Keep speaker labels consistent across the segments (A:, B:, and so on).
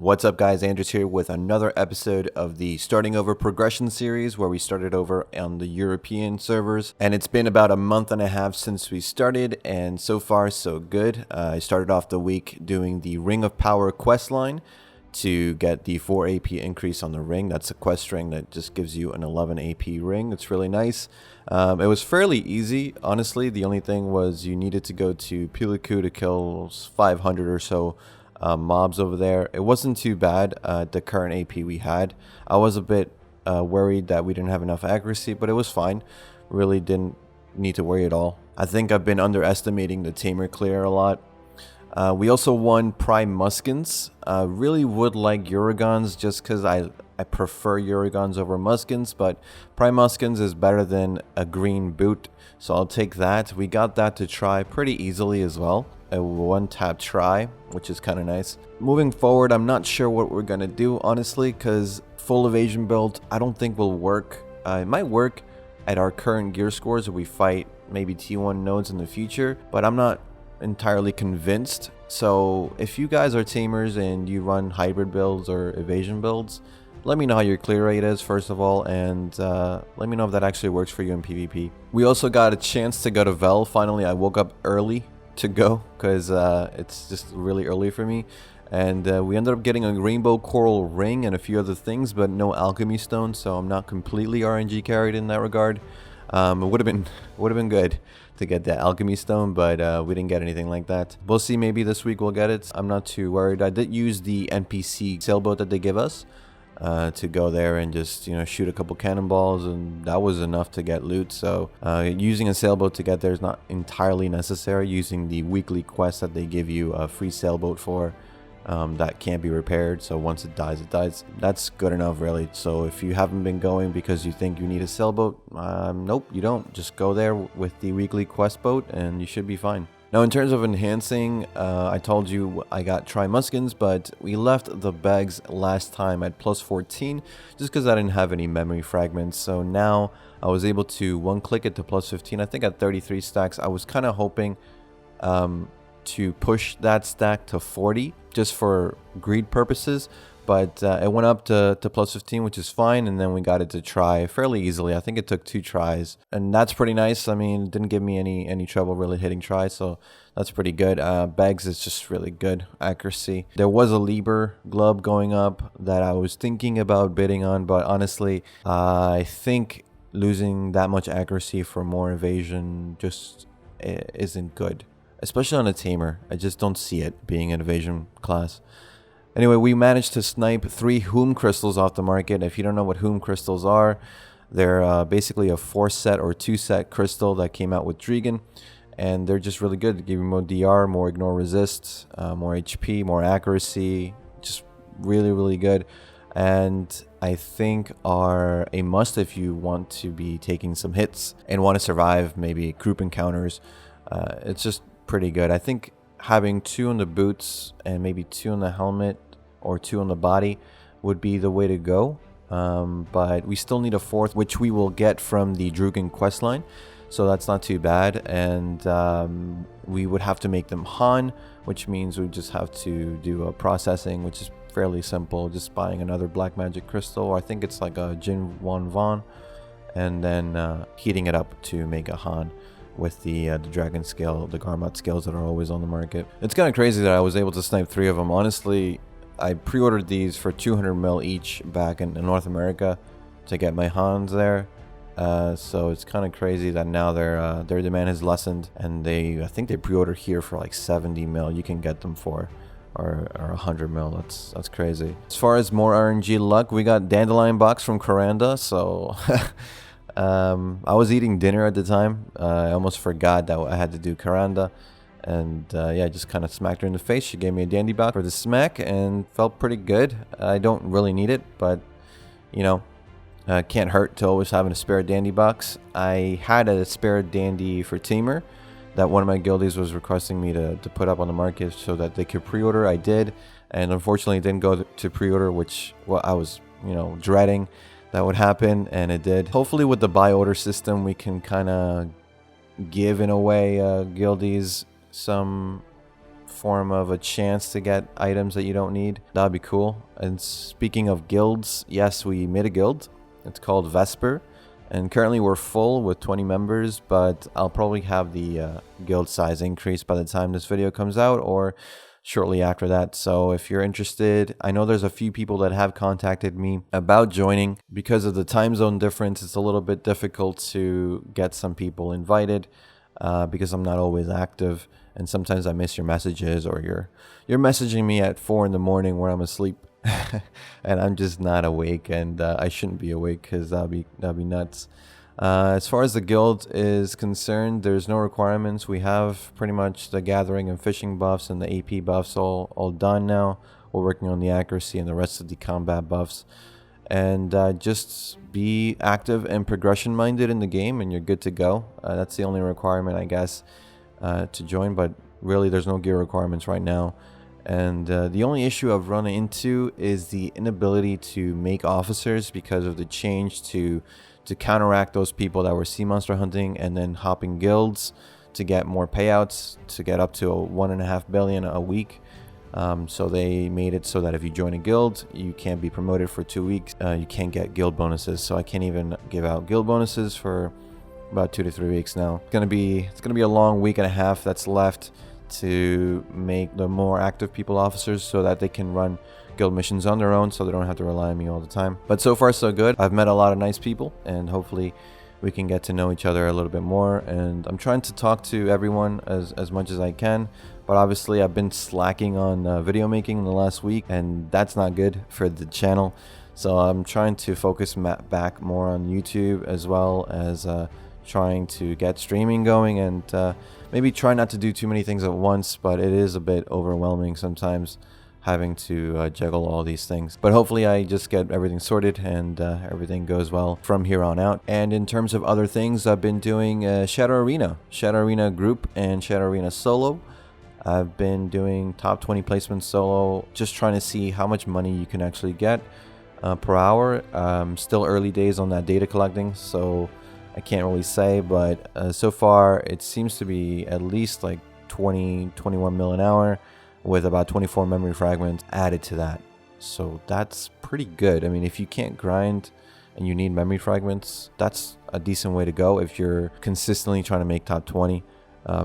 A: What's up guys, Andrews here with another episode of the Starting Over Progression series where we started over on the European servers, and it's been about a month and a half since we started, and so far so good. I started off the week doing the Ring of Power questline to get the 4 AP increase on the ring. That's a quest string that just gives you an 11 AP ring. It's really nice. It was fairly easy, honestly. The only thing was you needed to go to Piliku to kill 500 or so mobs over there. It wasn't too bad, the current AP we had. I was a bit worried that we didn't have enough accuracy, but it was fine. Really didn't need to worry at all. I think I've been underestimating the tamer clear a lot. We also won Prime Muskans. Really would like Uragons just because I prefer Uragons over Muskans, but Prime Muskans is better than a green boot, so I'll take that. We got that to try pretty easily as well. A one-tap try, which is kind of nice. Moving forward, I'm not sure what we're gonna do, honestly, because full evasion build I don't think will work. It might work at our current gear scores if we fight maybe T1 nodes in the future, but I'm not entirely convinced. So if you guys are tamers and you run hybrid builds or evasion builds, let me know how your clear rate is first of all, and let me know if that actually works for you in PvP. We also got a chance to go to Vell. Finally, I woke up early to go because it's just really early for me, and we ended up getting a rainbow coral ring and a few other things, but no alchemy stone, so I'm not completely RNG carried in that regard. It would have been good to get that alchemy stone, but we didn't get anything like that. We'll see, maybe this week we'll get it. I'm not too worried. I did use the NPC sailboat that they give us to go there and just, you know, shoot a couple cannonballs, and that was enough to get loot. So using a sailboat to get there is not entirely necessary. Using the weekly quest that they give you a free sailboat for, that can't be repaired, so once it dies, it dies. That's good enough, really. So if you haven't been going because you think you need a sailboat, nope, you don't. Just go there with the weekly quest boat and you should be fine. Now, in terms of enhancing, I told you I got Muskans, but we left the Bhegs last time at plus 14 just because I didn't have any memory fragments. So now I was able to one-click it to plus 15. I think at 33 stacks, I was kind of hoping to push that stack to 40 just for greed purposes, but it went up to plus 15, which is fine, and then we got it to try fairly easily. I think it took 2 tries, and that's pretty nice. I mean, it didn't give me any trouble really hitting tries, so that's pretty good. Bhegs is just really good accuracy. There was a Liber glove going up that I was thinking about bidding on, but honestly, I think losing that much accuracy for more evasion just isn't good, especially on a tamer. I just don't see it being an evasion class. Anyway, we managed to snipe 3 Whom crystals off the market. If you don't know what Whom crystals are, they're basically a 4-set or 2-set crystal that came out with Dragon, and they're just really good. They give you more DR, more ignore resist, more HP, more accuracy, just really good. And I think are a must if you want to be taking some hits and want to survive maybe group encounters. It's just pretty good. I think having 2 on the boots and maybe 2 on the helmet or 2 on the body would be the way to go, but we still need a 4th, which we will get from the Drugan questline, so that's not too bad. And we would have to make them Han, which means we just have to do a processing, which is fairly simple, just buying another black magic crystal, or I think it's like a Jin Wan Von, and then heating it up to make a Han with the dragon scale, the Garmat scales that are always on the market. It's kind of crazy that I was able to snipe 3 of them. Honestly, I pre-ordered these for 200 mil each back in North America to get my Hans there. So it's kind of crazy that now their demand has lessened, and I think they pre-ordered here for like 70 mil. You can get them for or 100 mil. That's crazy. As far as more RNG luck, we got Dandelion box from Coranda, so I was eating dinner at the time. I almost forgot that I had to do Coranda, and yeah, I just kind of smacked her in the face. She gave me a dandy box for the smack and felt pretty good. I don't really need it, but you know, can't hurt to always having a spare dandy box. I had a spare dandy for tamer that one of my guildies was requesting me to put up on the market so that they could pre-order. I did, and unfortunately it didn't go to pre-order, which I was, you know, dreading that would happen, and it did. Hopefully with the buy order system we can kind of give in a way guildies some form of a chance to get items that you don't need. That'd be cool. And speaking of guilds, yes, we made a guild. It's called Vesper. And currently we're full with 20 members, but I'll probably have the guild size increased by the time this video comes out or shortly after that. So if you're interested, I know there's a few people that have contacted me about joining. Because of the time zone difference, it's a little bit difficult to get some people invited because I'm not always active. And sometimes I miss your messages, or you're messaging me at 4 in the morning where I'm asleep. And I'm just not awake, and I shouldn't be awake because that'd be nuts. As far as the guild is concerned, there's no requirements. We have pretty much the gathering and fishing buffs and the AP buffs all done now. We're working on the accuracy and the rest of the combat buffs. And just be active and progression minded in the game and you're good to go. That's the only requirement, I guess, to join, but really there's no gear requirements right now. And the only issue I've run into is the inability to make officers because of the change to counteract those people that were sea monster hunting and then hopping guilds to get more payouts, to get up to 1.5 billion a week. So they made it so that if you join a guild, you can't be promoted for 2 weeks. You can't get guild bonuses. So I can't even give out guild bonuses for about 2 to 3 weeks now. It's gonna be a long week and a half that's left to make the more active people officers so that they can run guild missions on their own, so they don't have to rely on me all the time. But so far so good. I've met a lot of nice people, and hopefully we can get to know each other a little bit more. And I'm trying to talk to everyone as much as I can, but obviously I've been slacking on video making in the last week, and that's not good for the channel. So I'm trying to focus back more on YouTube, as well as trying to get streaming going, and maybe try not to do too many things at once, but it is a bit overwhelming sometimes having to juggle all these things. But hopefully I just get everything sorted and everything goes well from here on out. And in terms of other things, I've been doing Shadow Arena group and Shadow Arena solo. I've been doing top 20 placements solo, just trying to see how much money you can actually get per hour. Still early days on that data collecting, so I can't really say, but so far it seems to be at least like 21 mil an hour, with about 24 memory fragments added to that. So that's pretty good. I mean, if you can't grind and you need memory fragments, that's a decent way to go if you're consistently trying to make top 20.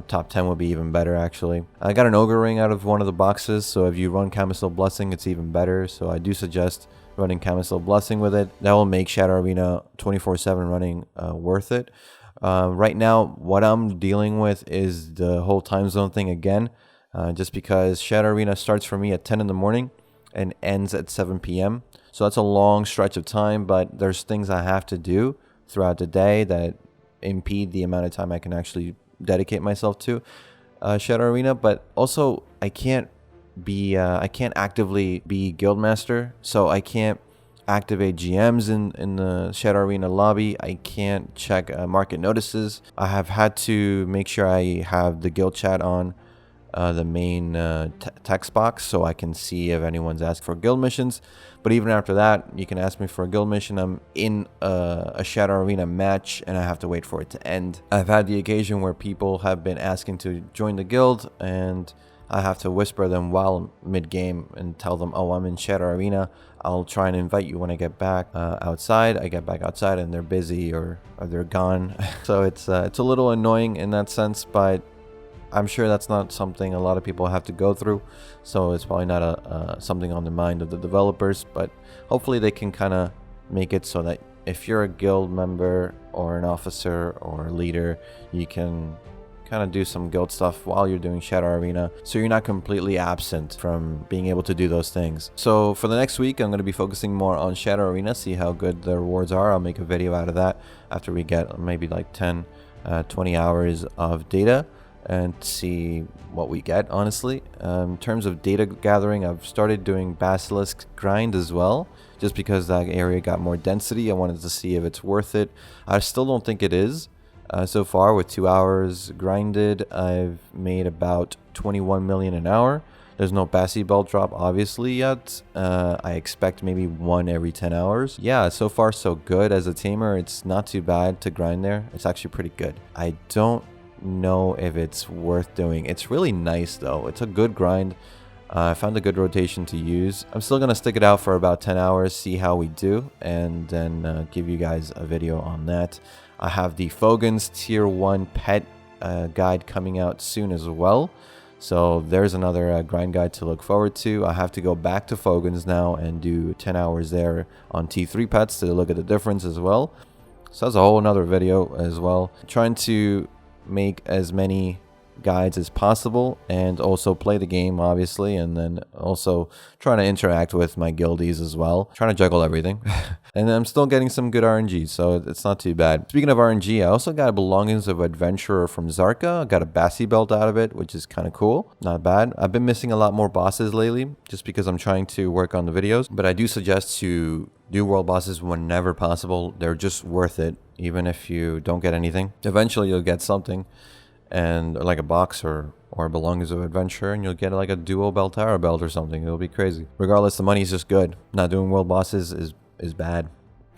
A: Top 10 would be even better, actually. I got an ogre ring out of one of the boxes, so if you run Camisole Blessing, it's even better. So I do suggest running Camisole Blessing with it. That will make Shadow Arena 24/7 running worth it. Right now, what I'm dealing with is the whole time zone thing again. Just because Shadow Arena starts for me at 10 in the morning and ends at 7 p.m. So that's a long stretch of time, but there's things I have to do throughout the day that impede the amount of time I can actually dedicate myself to Shadow Arena. But also, I can't actively be Guildmaster, so I can't activate GMs in the Shadow Arena lobby. I can't check market notices. I have had to make sure I have the guild chat on the main text box so I can see if anyone's asked for guild missions. But even after that, you can ask me for a guild mission. I'm in a Shadow Arena match and I have to wait for it to end. I've had the occasion where people have been asking to join the guild, and I have to whisper them while mid-game and tell them, oh, I'm in Shadow Arena. I'll try and invite you when I get back outside. I get back outside and they're busy or they're gone. So it's a little annoying in that sense, but I'm sure that's not something a lot of people have to go through, so it's probably not something on the mind of the developers. But hopefully they can kind of make it so that if you're a guild member or an officer or a leader, you can kind of do some guild stuff while you're doing Shadow Arena, so you're not completely absent from being able to do those things. So for the next week, I'm going to be focusing more on Shadow Arena, see how good the rewards are. I'll make a video out of that after we get maybe like 10-20 hours of data and see what we get, honestly. In terms of data gathering, I've started doing Basilisk grind as well, just because that area got more density. I wanted to see if it's worth it. I still don't think it is. So far, with 2 hours grinded, I've made about 21 million an hour. There's no Bassi belt drop, obviously, yet. I expect maybe one every 10 hours. Yeah, so far so good. As a tamer, it's not too bad to grind there. It's actually pretty good. I don't know if it's worth doing. It's really nice though. It's a good grind. I found a good rotation to use. I'm still going to stick it out for about 10 hours, see how we do, and then give you guys a video on that. I have the Fogan's Tier 1 Pet guide coming out soon as well. So there's another grind guide to look forward to. I have to go back to Fogan's now and do 10 hours there on T3 pets to look at the difference as well. So that's a whole another video as well. Trying to make as many guides as possible and also play the game obviously, and then also trying to interact with my guildies as well, trying to juggle everything. And I'm still getting some good RNG, so it's not too bad. Speaking of RNG, I also got belongings of adventurer from Kzarka. I got a Bassi belt out of it, which is kind of cool, not bad. I've been missing a lot more bosses lately just because I'm trying to work on the videos, but I do suggest to do world bosses whenever possible. They're just worth it, even if you don't get anything. Eventually you'll get something, and like a box or belongings of adventure, and you'll get like a duo Beltara belt or something. It'll be crazy. Regardless, the money is just good. Not doing world bosses is bad.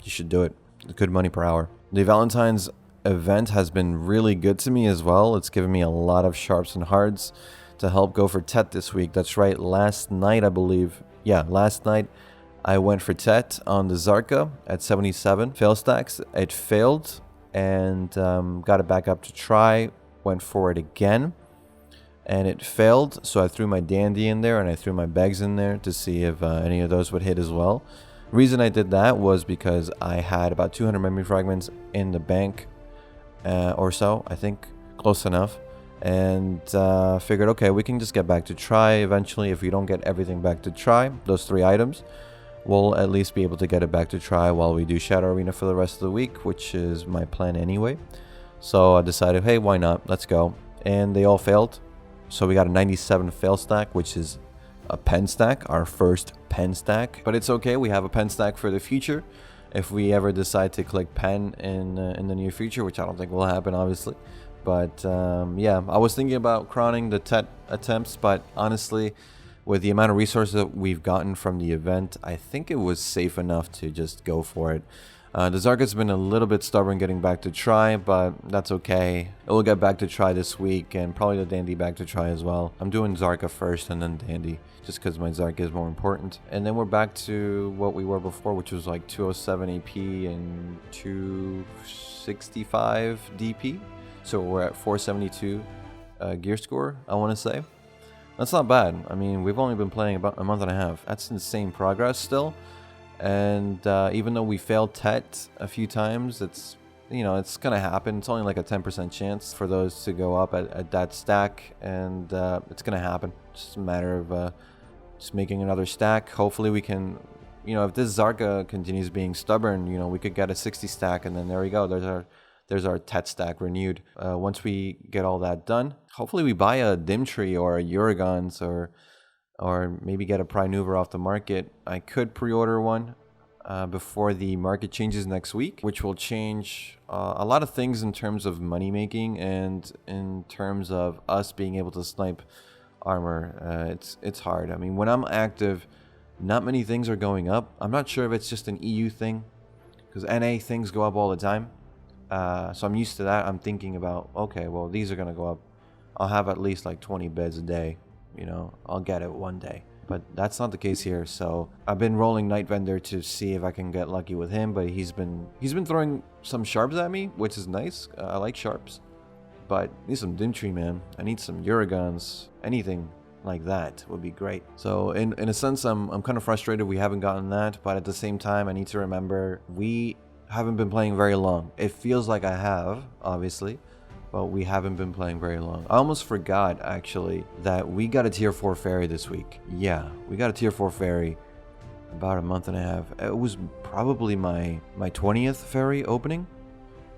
A: You should do it. Good money per hour. The Valentine's event has been really good to me as well. It's given me a lot of sharps and hards to help go for Tet this week. That's right, last night I believe. Yeah, last night I went for Tet on the Kzarka at 77 Failstacks. It failed and got it back up to try. Went for it again and it failed, so I threw my Dandy in there and I threw my Bhegs in there to see if any of those would hit as well. Reason I did that was because I had about 200 memory fragments in the bank or so, I think, close enough, and figured, okay, we can just get back to try eventually. If we don't get everything back to try, those 3 items, we'll at least be able to get it back to try while we do Shadow Arena for the rest of the week, which is my plan anyway. So I decided, hey, why not? Let's go. And they all failed. So we got a 97 fail stack, which is a pen stack, our first pen stack. But it's okay. We have a pen stack for the future. If we ever decide to click pen in the near future, which I don't think will happen, obviously. But yeah, I was thinking about crowning the Tet attempts. But honestly, with the amount of resources that we've gotten from the event, I think it was safe enough to just go for it. The Kzarka's been a little bit stubborn getting back to try, but that's okay. It will get back to try this week, and probably the Dandy back to try as well. I'm doing Kzarka first and then Dandy, just because my Kzarka is more important. And then we're back to what we were before, which was like 207 AP and 265 DP. So we're at 472 gear score, I want to say. That's not bad. I mean, we've only been playing about a month and a half. That's insane progress still. And even though we failed Tet a few times, it's, you know, it's gonna happen. It's only like a 10% chance for those to go up at that stack, and it's gonna happen. It's just a matter of just making another stack. Hopefully we can, you know, if this Kzarka continues being stubborn, you know, we could get a 60 stack, and then there we go. There's our Tet stack renewed. Once we get all that done, hopefully we buy a Dimtree or a Uragons or maybe get a Prinuver off the market. I could pre-order one before the market changes next week, which will change a lot of things in terms of money making and in terms of us being able to snipe armor. It's hard. I mean, when I'm active, not many things are going up. I'm not sure if it's just an EU thing, because NA things go up all the time. So I'm used to that. I'm thinking about, okay, well, these are going to go up. I'll have at least like 20 bids a day. You know, I'll get it one day. But that's not the case here. So I've been rolling Night Vendor to see if I can get lucky with him. But he's been throwing some sharps at me, which is nice. I like sharps. But I need some Dimtree, man. I need some Uragons. Anything like that would be great. So in a sense, I'm kind of frustrated we haven't gotten that. But at the same time, I need to remember we haven't been playing very long. It feels like I have, obviously, but we haven't been playing very long. I almost forgot, actually, that we got a tier 4 fairy this week. Yeah, we got a tier 4 fairy about a month and a half. It was probably my 20th fairy opening,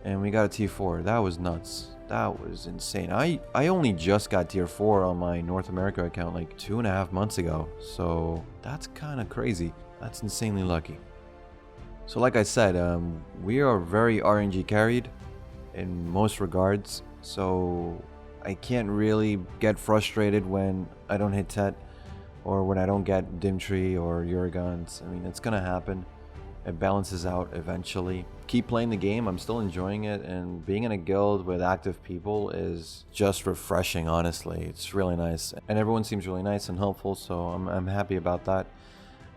A: and we got a tier 4. That was nuts. That was insane. I only just got tier 4 on my North America account like 2.5 months ago, so that's kind of crazy. That's insanely lucky. So like I said, we are very RNG carried in most regards, so I can't really get frustrated when I don't hit Tet or when I don't get Dimtree or Uragons. I mean, it's gonna happen. It balances out eventually. Keep playing the game. I'm still enjoying it, and being in a guild with active people is just refreshing, honestly. It's really nice, and everyone seems really nice and helpful, so I'm happy about that.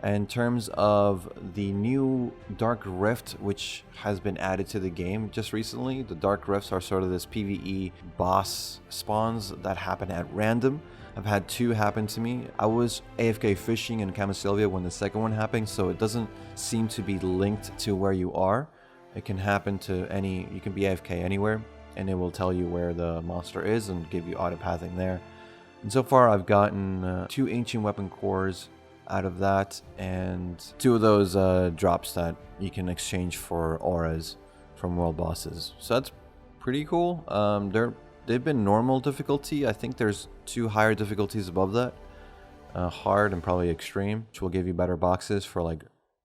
A: In terms of the new Dark Rift, which has been added to the game just recently, the Dark Rifts are sort of this PvE boss spawns that happen at random. I've had 2 happen to me. I was AFK fishing in Camisylvia when the second one happened, so it doesn't seem to be linked to where you are. It can happen to any, you can be AFK anywhere, and it will tell you where the monster is and give you autopathing there. And so far I've gotten 2 ancient weapon cores out of that, and 2 of those drops that you can exchange for auras from world bosses. So that's pretty cool. They've been normal difficulty. I think there's 2 higher difficulties above that. Hard and probably extreme, which will give you better boxes for like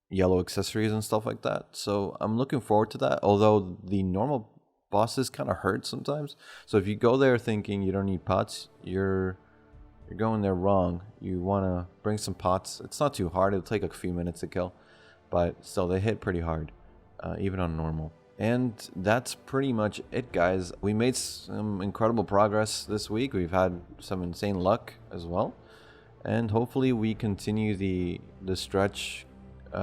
A: yellow accessories and stuff like that. So I'm looking forward to that, although the normal bosses kind of hurt sometimes. So if you go there thinking you don't need pots, you're going there wrong. You want to bring some pots. It's not too hard. It'll take a few minutes to kill, but still they hit pretty hard, even on normal. And that's pretty much it, guys. We made some incredible progress this week. We've had some insane luck as well, and hopefully we continue the stretch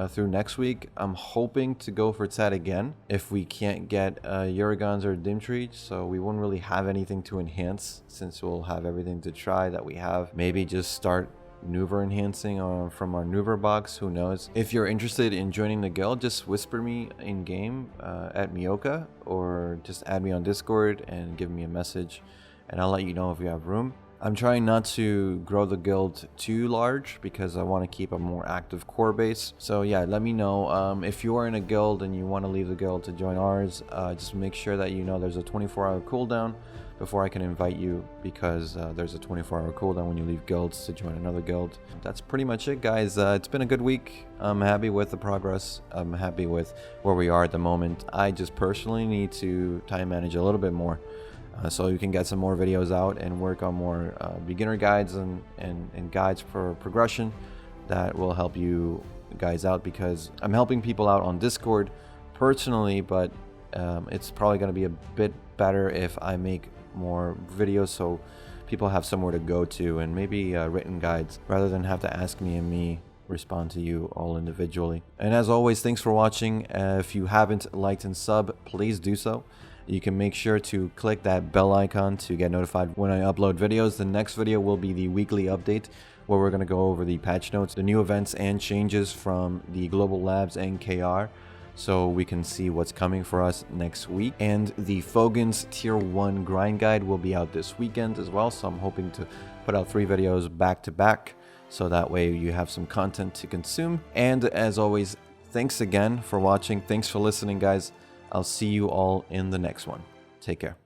A: through next week. I'm hoping to go for Ted again if we can't get Uragons or Dimtree, so we won't really have anything to enhance since we'll have everything to try that we have. Maybe just start Nuver enhancing from our Nuver box, who knows. If you're interested in joining the guild, just whisper me in game at Mioka, or just add me on Discord and give me a message, and I'll let you know if we have room. I'm trying not to grow the guild too large because I want to keep a more active core base. So yeah, let me know if you are in a guild and you want to leave the guild to join ours. Just make sure that you know there's a 24-hour cooldown before I can invite you, because there's a 24-hour cooldown when you leave guilds to join another guild. That's pretty much it, guys. It's been a good week. I'm happy with the progress. I'm happy with where we are at the moment. I just personally need to time manage a little bit more, so you can get some more videos out and work on more beginner guides and guides for progression that will help you guys out, because I'm helping people out on Discord personally, but it's probably going to be a bit better if I make more videos so people have somewhere to go to, and maybe written guides rather than have to ask me and me respond to you all individually. And as always, thanks for watching. If you haven't liked and sub, please do so. You can make sure to click that bell icon to get notified when I upload videos. The next video will be the weekly update, where we're going to go over the patch notes, the new events and changes from the Global Labs and KR, so we can see what's coming for us next week. And the Fogan's Tier 1 grind guide will be out this weekend as well, so I'm hoping to put out 3 videos back to back, so that way you have some content to consume. And as always, thanks again for watching. Thanks for listening, guys. I'll see you all in the next one. Take care.